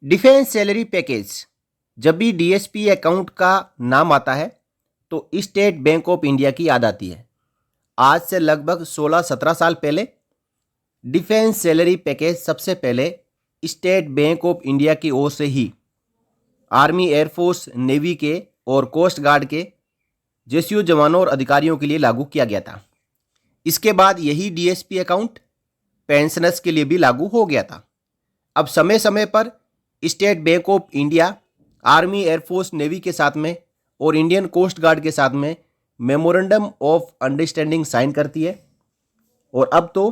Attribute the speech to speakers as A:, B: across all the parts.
A: Defence salary package. जब भी DSP account का नाम आता है तो स्टेट बैंक ऑफ इंडिया की याद आती है। आज से लगभग 16-17 साल पहले डिफेंस सैलरी पैकेज सबसे पहले स्टेट बैंक ऑफ इंडिया की ओर से ही आर्मी, एयरफोर्स, नेवी के और कोस्ट गार्ड के जेसीयू जवानों और अधिकारियों के लिए लागू किया गया था। इसके बाद यही डीएसपी अकाउंट पेंशनर्स के लिए भी लागू हो गया था। अब समय समय पर state bank of India army, air force, navy के साथ में और इंडियन कोस्ट गार्ड के साथ में मेमोरेंडम ऑफ अंडरस्टैंडिंग साइन करती है। और अब तो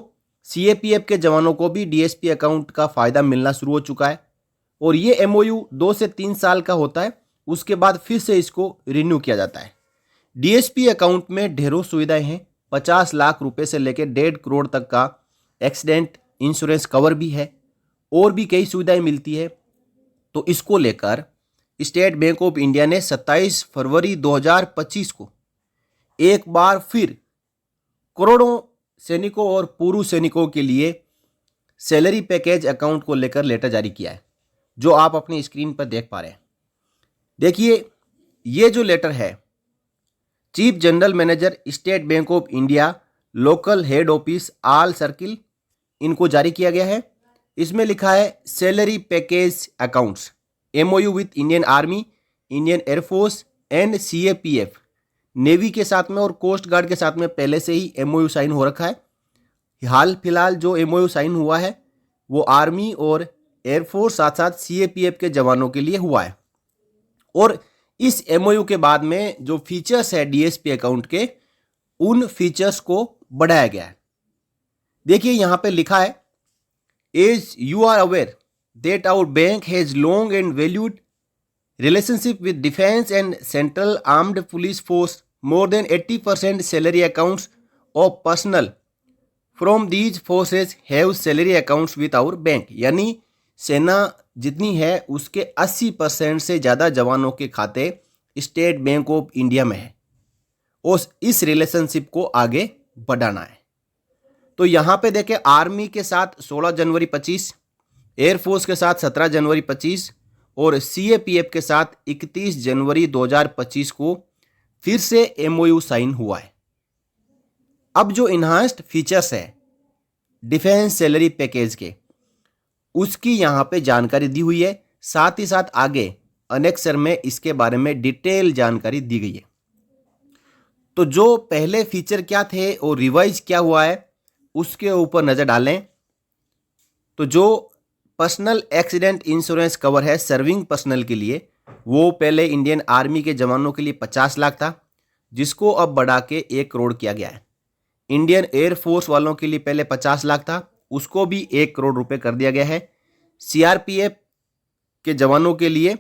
A: सीएपीएफ के जवानों को भी डीएसपी अकाउंट का फ़ायदा मिलना शुरू हो चुका है और ये एमओयू 2 से 3 साल का होता है। उसके बाद फिर से इसको रिन्यू किया जाता है। डीएसपी अकाउंट में ढेरों सुविधाएं हैं। 50 लाख रुपए से लेकर 1.5 करोड़ तक का एक्सीडेंट इंश्योरेंस कवर भी है और भी कई सुविधाएं मिलती है। तो इसको लेकर स्टेट बैंक ऑफ इंडिया ने 27 फरवरी 2025 को एक बार फिर करोड़ों सैनिकों और पूर्व सैनिकों के लिए सैलरी पैकेज अकाउंट को लेकर लेटर जारी किया है, जो आप अपनी स्क्रीन पर देख पा रहे हैं। देखिए, ये जो लेटर है chief general manager state bank of India local head office all circle, इनको जारी किया गया है। इसमें लिखा है salary package accounts MOU with Indian army, Indian air force and CAPF. Navy के साथ में और कोस्ट गार्ड के साथ में पहले से ही एमओयू साइन हो रखा है। हाल फिलहाल जो एमओयू साइन हुआ है वो आर्मी और एयरफोर्स साथ साथ सीएपीएफ के जवानों के लिए हुआ है। और इस एमओयू के बाद में जो फीचर्स है डीएसपी अकाउंट के, उन फीचर्स को बढ़ाया गया है। देखिए, यहां पे लिखा है as you are aware that our bank has long and valued relationship with defense and central armed police force. More than 80% salary accounts of personnel from these forces have salary accounts with our bank. यानी सेना जितनी है उसके 80% से ज़्यादा जवानों के खाते स्टेट बैंक ऑफ इंडिया में है और इस रिलेशनशिप को आगे बढ़ाना है। तो यहाँ पे देखें, आर्मी के साथ 16 जनवरी 25, एयरफोर्स के साथ 17 जनवरी 25 और सीएपीएफ के साथ 31 जनवरी 2025 को फिर से एमओयू साइन हुआ है। अब जो इन्हांस्ड फीचर्स है डिफेंस सैलरी पैकेज के, उसकी यहाँ पे जानकारी दी हुई है। साथ ही साथ आगे अनेक्सर में इसके बारे में डिटेल जानकारी दी गई है। तो जो पहले फीचर क्या थे और रिवाइज क्या हुआ है उसके ऊपर नज़र डालें तो जो पर्सनल एक्सीडेंट इंश्योरेंस कवर है सर्विंग पर्सनल के लिए, वो पहले इंडियन आर्मी के जवानों के लिए 50 लाख था, जिसको अब बढ़ा के 1 करोड़ किया गया है। इंडियन एयरफोर्स वालों के लिए पहले 50 लाख था, उसको भी 1 करोड़ रुपए कर दिया गया है। सीआरपीएफ के जवानों के लिए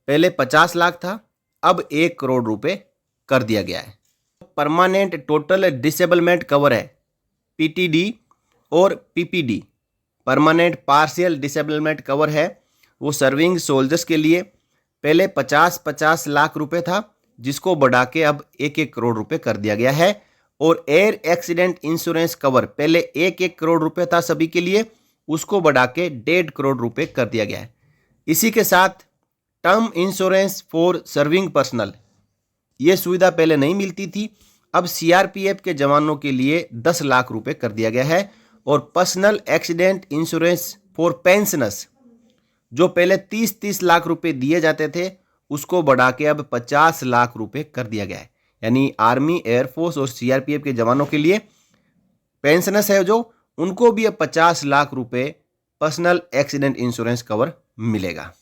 A: पहले 50 लाख था, अब 1 करोड़ रुपए कर दिया गया है। परमानेंट टोटल डिसेबलमेंट कवर है पीटीडी और PPD, permanent partial disablement cover है, वो सर्विंग सोल्जर्स के लिए पहले 50-50 लाख रुपए था, जिसको बढ़ा के अब 1-1 करोड़ रुपए कर दिया गया है। और एयर एक्सीडेंट इंश्योरेंस कवर पहले 1-1 करोड़ रुपए था सभी के लिए, उसको बढ़ा के 1.5 करोड़ रुपए कर दिया गया है। इसी के साथ term insurance for serving personal, ये सुविधा पहले नहीं मिलती थी, अब सीआरपीएफ के जवानों के लिए 10 लाख रुपए कर दिया गया है। और personal accident insurance for pensioners, जो पहले 30-30 लाख रुपए दिए जाते थे, उसको बढ़ा के अब 50 लाख रुपए कर दिया गया है। यानी आर्मी, एयरफोर्स और सीआरपीएफ के जवानों के लिए पेंशनर्स है जो, उनको भी अब 50 लाख रुपए पर्सनल एक्सीडेंट इंश्योरेंस कवर मिलेगा।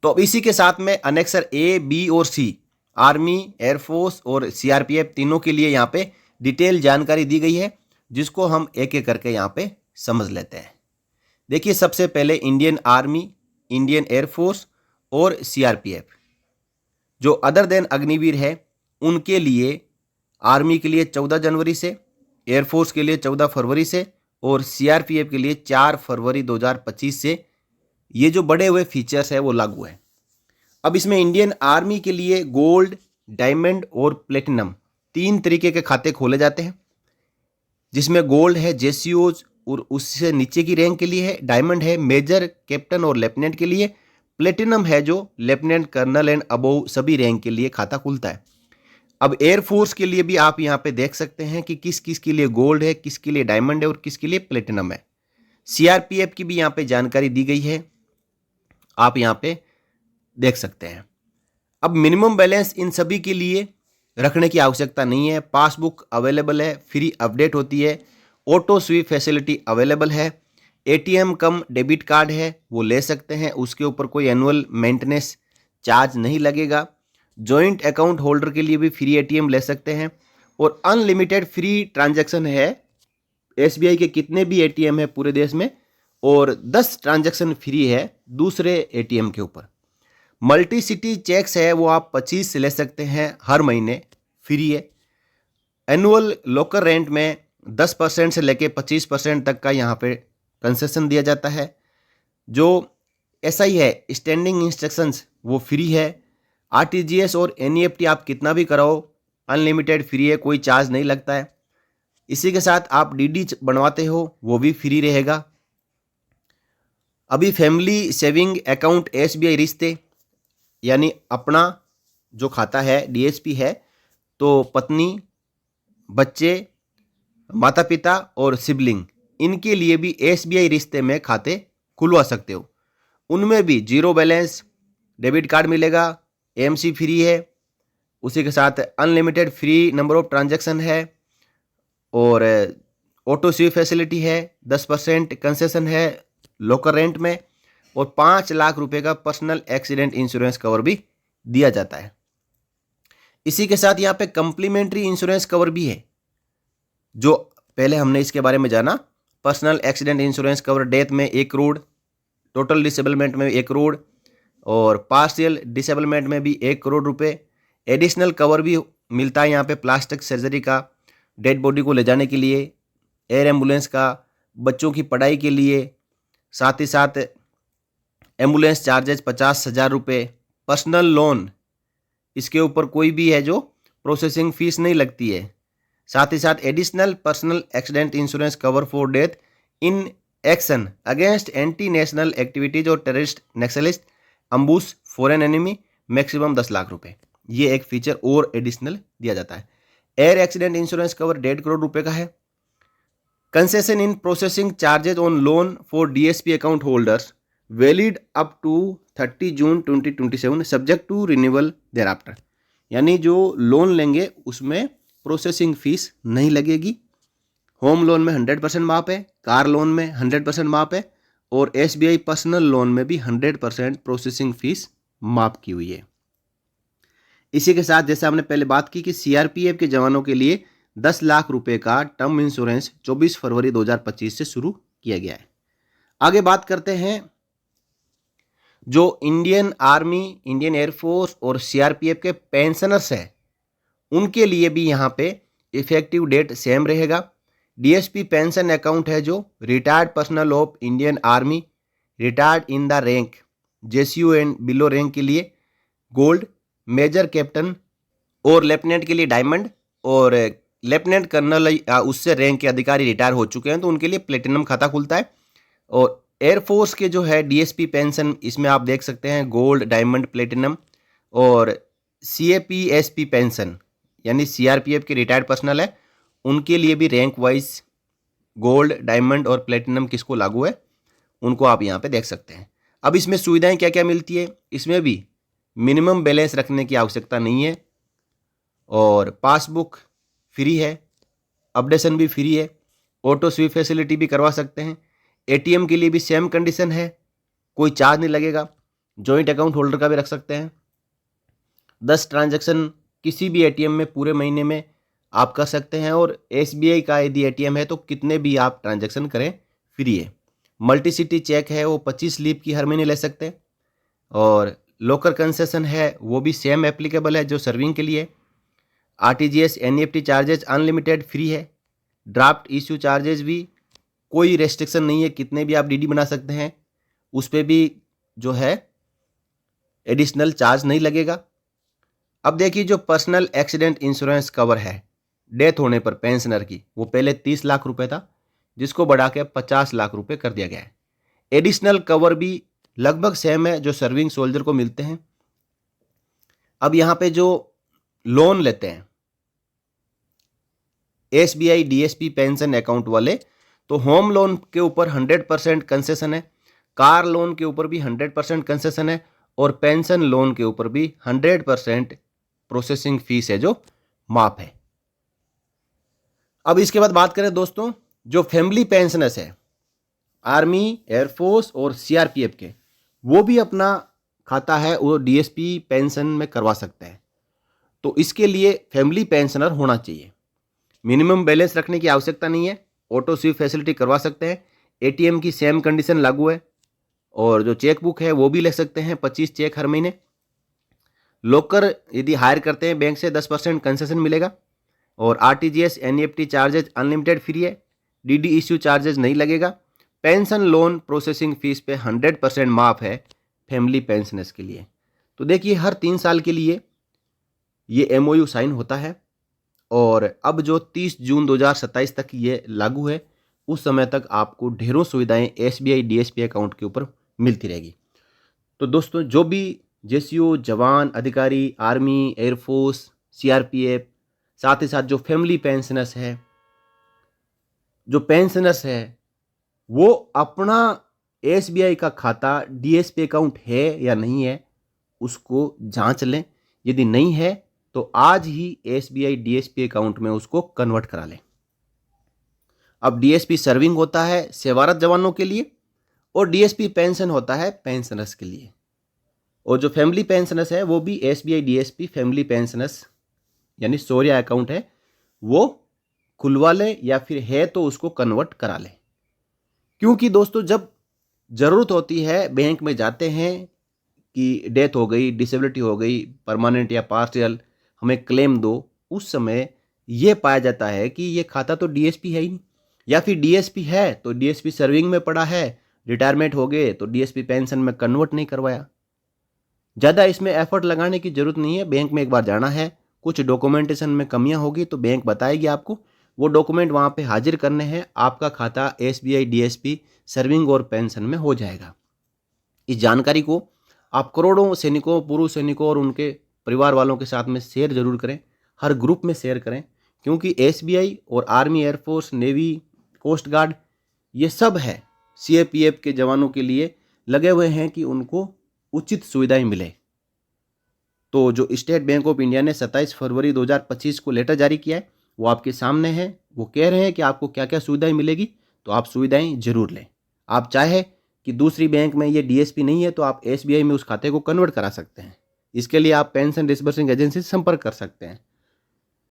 A: तो अब इसी के साथ में अनेक्सर ए, बी और सी, आर्मी, एयरफोर्स और सीआरपीएफ तीनों के लिए यहाँ पे डिटेल जानकारी दी गई है, जिसको हम एक एक करके यहाँ पे समझ लेते हैं। देखिए, सबसे पहले इंडियन आर्मी, इंडियन एयरफोर्स और सीआरपीएफ जो अदर देन अग्निवीर है, उनके लिए आर्मी के लिए 14 जनवरी से, एयरफोर्स के लिए 14 फरवरी से और सीआरपीएफ के लिए 4 फरवरी 2025 से ये जो बढ़े हुए फीचर्स है वो लागू है। अब इसमें इंडियन आर्मी के लिए गोल्ड, डायमंड और प्लेटिनम 3 तरीके के खाते खोले जाते हैं, जिसमें गोल्ड है जेसीओज और उससे नीचे की रैंक के लिए है, डायमंड है मेजर, कैप्टन और लेफ्टिनेंट के लिए, प्लेटिनम है जो लेफ्टिनेंट, कर्नल एंड अबोव सभी रैंक के लिए खाता खुलता है। अब एयरफोर्स के लिए भी आप यहाँ पे देख सकते हैं कि किस किस के लिए गोल्ड है, किसके लिए डायमंड है और किसके लिए प्लेटिनम है। सीआरपीएफ की भी यहाँ पे जानकारी दी गई है, आप यहाँ पे देख सकते हैं। अब मिनिमम बैलेंस इन सभी के लिए रखने की आवश्यकता नहीं है। पासबुक अवेलेबल है, फ्री अपडेट होती है, ऑटो स्वीप फैसिलिटी अवेलेबल है, एटीएम कम डेबिट कार्ड है वो ले सकते हैं, उसके ऊपर कोई एनुअल मेंटेनेंस चार्ज नहीं लगेगा। जॉइंट अकाउंट होल्डर के लिए भी फ्री एटीएम ले सकते हैं और अनलिमिटेड फ्री ट्रांजैक्शन है। एसबीआई के कितने भी एटीएम है पूरे देश में और 10 ट्रांजैक्शन फ्री है दूसरे एटीएम के ऊपर। मल्टी सिटी चेक्स है वो आप 25 ले सकते हैं, हर महीने फ्री है। एनुअल लॉकर रेंट में 10% से लेके 25% तक का यहाँ पे कंसेशन दिया जाता है। जो एसआई है स्टैंडिंग इंस्ट्रक्शंस वो फ्री है। आरटीजीएस और एनईएफटी आप कितना भी कराओ अनलिमिटेड फ्री है, कोई चार्ज नहीं लगता है। इसी के साथ आप डीडी बनवाते हो वो भी फ्री रहेगा। अभी फैमिली सेविंग अकाउंट एसबीआई रिश्ते यानी अपना जो खाता है डीएसपी है, तो पत्नी, बच्चे, माता पिता और सिबलिंग इनके लिए भी एसबीआई रिश्ते में खाते खुलवा सकते हो। उनमें भी जीरो बैलेंस डेबिट कार्ड मिलेगा, एएमसी फ्री है, उसी के साथ unlimited free number of transaction है और ऑटो स्वीप फैसिलिटी है, 10% कंसेशन है लॉकर रेंट में और 5 लाख रुपए का पर्सनल एक्सीडेंट इंश्योरेंस कवर भी दिया जाता है। इसी के साथ यहाँ पे कंप्लीमेंट्री इंश्योरेंस कवर भी है, जो पहले हमने इसके बारे में जाना। Personal accident insurance cover death में 1 करोड़, टोटल डिसेबलमेंट में 1 करोड़ और पार्शियल डिसेबलमेंट में भी 1 करोड़ रुपए। एडिशनल कवर भी मिलता है यहाँ पे प्लास्टिक सर्जरी का, डेड बॉडी को ले जाने के लिए, एयर एम्बुलेंस का, बच्चों की पढ़ाई के लिए, साथ ही साथ एम्बुलेंस चार्जेज 50,000 रुपये। पर्सनल लोन इसके ऊपर कोई भी है जो प्रोसेसिंग फीस नहीं लगती है। साथ ही साथ additional personal accident insurance cover for death in action against anti national activities और terrorist, naxalist, ambush, foreign enemy, maximum 10 lakh रुपए। ये एक फीचर और एडिशनल दिया जाता है। Air accident insurance cover 1.5 crore रुपए का है। Concession in processing charges on loan for DSP account holders valid up to 30 June 2027 subject to renewal thereafter. यानी जो लोन लेंगे उसमें प्रोसेसिंग फीस नहीं लगेगी। होम लोन में 100% माफ है, कार लोन में 100% माफ है और एसबीआई पर्सनल लोन में भी 100% प्रोसेसिंग फीस माफ की हुई है। इसी के साथ जैसे हमने पहले बात की कि सीआरपीएफ के जवानों के लिए 10 लाख रुपए का टर्म इंश्योरेंस 24 फरवरी 2025 से शुरू किया गया है। आगे बात करते हैं जो इंडियन आर्मी, इंडियन एयरफोर्स और सीआरपीएफ के पेंशनर्स हैं उनके लिए भी यहाँ पे इफेक्टिव डेट सेम रहेगा। डीएसपी पेंशन अकाउंट है जो retired personnel of Indian army, retired in the rank, JCO and below rank के लिए गोल्ड, मेजर कैप्टन और लेफ्टिनेंट के लिए डायमंड और लेफ्टिनेंट कर्नल उससे रैंक के अधिकारी रिटायर हो चुके हैं तो उनके लिए प्लेटिनम खाता खुलता है। और एयरफोर्स के जो है डीएसपी पेंशन इसमें आप देख सकते हैं गोल्ड, डायमंड, प्लेटिनम। और सीएपीएसपी पेंशन यानी सीआरपीएफ के रिटायर्ड पर्सनल है उनके लिए भी रैंक वाइज गोल्ड, डायमंड और प्लेटिनम किसको लागू है उनको आप यहाँ पे देख सकते हैं। अब इसमें सुविधाएं क्या क्या मिलती है, इसमें भी मिनिमम बैलेंस रखने की आवश्यकता नहीं है और पासबुक फ्री है, अपडेशन भी फ्री है, ऑटो स्वीप फैसिलिटी भी करवा सकते हैं। एटीएम के लिए भी सेम कंडीशन है, कोई चार्ज नहीं लगेगा। जॉइंट अकाउंट होल्डर का भी रख सकते हैं। 10 ट्रांजैक्शन किसी भी एटीएम में पूरे महीने में आप कर सकते हैं और एसबीआई का यदि एटीएम है तो कितने भी आप ट्रांजैक्शन करें फ्री है। मल्टी सिटी चेक है वो 25 लीप की हर महीने ले सकते हैं और लॉकर कंसेशन है वो भी सेम एप्लीकेबल है जो सर्विंग के लिए। RTGS, NEFT charges unlimited free है। ड्राफ्ट इश्यू चार्जेज भी कोई रेस्ट्रिक्शन नहीं है, कितने भी आप डीडी बना सकते हैं, उस पर भी जो है एडिशनल चार्ज नहीं लगेगा। अब देखिए जो पर्सनल एक्सीडेंट इंश्योरेंस कवर है डेथ होने पर पेंशनर की, वो पहले 30 लाख रुपए था, जिसको बढ़ा के 50 लाख रुपए कर दिया गया है। एडिशनल कवर भी लगभग सेम है जो सर्विंग सोल्जर को मिलते हैं। अब यहाँ पे जो लोन लेते हैं SBI DSP पेंशन अकाउंट वाले, तो होम लोन के ऊपर 100% कंसेशन है, कार लोन के ऊपर भी 100% कंसेशन है और पेंशन लोन के ऊपर भी 100% प्रोसेसिंग फीस है जो माफ है। अब इसके बाद बात करें दोस्तों, जो फैमिली पेंशनर्स है आर्मी, एयरफोर्स और CRPF के, वो भी अपना खाता है वो DSP पेंशन में करवा सकते हैं। तो इसके लिए फैमिली पेंशनर होना चाहिए। मिनिमम बैलेंस रखने की आवश्यकता नहीं है, ऑटो स्वीप फैसिलिटी करवा सकते हैं, ATM की सेम कंडीशन लागू है और जो चेक बुक है वो भी ले सकते हैं 25 चेक हर महीने। लॉकर यदि हायर करते हैं बैंक से 10% कंसेशन मिलेगा और RTGS NEFT charges unlimited free है, DD इश्यू चार्जेज नहीं लगेगा। पेंशन लोन प्रोसेसिंग फीस पे 100% माफ है फैमिली पेंशनर्स के लिए। तो देखिए हर 3 साल के लिए ये MOU साइन होता है और अब जो 30 जून 2027 तक ये लागू है, उस समय तक आपको ढेरों सुविधाएं SBI DSP अकाउंट के ऊपर मिलती रहेगी। तो दोस्तों जो भी JCO जवान, अधिकारी, आर्मी, एयरफोर्स, CRPF, साथ ही साथ जो फैमिली पेंशनर्स है, जो पेंशनर्स है, वो अपना SBI का खाता DSP अकाउंट है या नहीं है उसको जांच लें। यदि नहीं है तो आज ही SBI DSP अकाउंट में उसको कन्वर्ट करा लें। अब DSP सर्विंग होता है सेवारत जवानों के लिए और DSP पेंशन होता है पेंशनर्स के लिए, और जो फैमिली पेंशनर्स है वो भी SBI DSP फैमिली पेंशनर्स यानी शौर्य अकाउंट है वो खुलवा लें या फिर है तो उसको कन्वर्ट करा लें। क्योंकि दोस्तों जब ज़रूरत होती है बैंक में जाते हैं कि डेथ हो गई, डिसेबिलिटी हो गई, परमानेंट या पार्शियल, हमें क्लेम दो, उस समय ये पाया जाता है कि ये खाता तो DSP है ही नहीं, या फिर DSP है तो DSP सर्विंग में पड़ा है, रिटायरमेंट हो गए तो DSP पेंशन में कन्वर्ट नहीं करवाया। ज़्यादा इसमें एफर्ट लगाने की ज़रूरत नहीं है, बैंक में एक बार जाना है, कुछ डॉक्यूमेंटेशन में कमियां होगी तो बैंक बताएगी आपको, वो डॉक्यूमेंट वहाँ पे हाजिर करने हैं, आपका खाता SBI DSP सर्विंग और पेंशन में हो जाएगा। इस जानकारी को आप करोड़ों सैनिकों, पूर्व सैनिकों और उनके परिवार वालों के साथ में शेयर जरूर करें, हर ग्रुप में शेयर करें, क्योंकि SBI और army, air force, navy, coast guard ये सब है CRPF के जवानों के लिए लगे हुए हैं कि उनको उचित सुविधाएं मिले। तो जो स्टेट बैंक ऑफ इंडिया ने 27 फरवरी 2025 को लेटर जारी किया है वो आपके सामने है। वो कह रहे हैं कि आपको क्या क्या सुविधाएं मिलेगी, तो आप सुविधाएं जरूर लें। आप चाहे कि दूसरी बैंक में ये DSP नहीं है तो आप SBI में उस खाते को कन्वर्ट करा सकते हैं। इसके लिए आप पेंशन डिसबर्सिंग एजेंसी से संपर्क कर सकते हैं।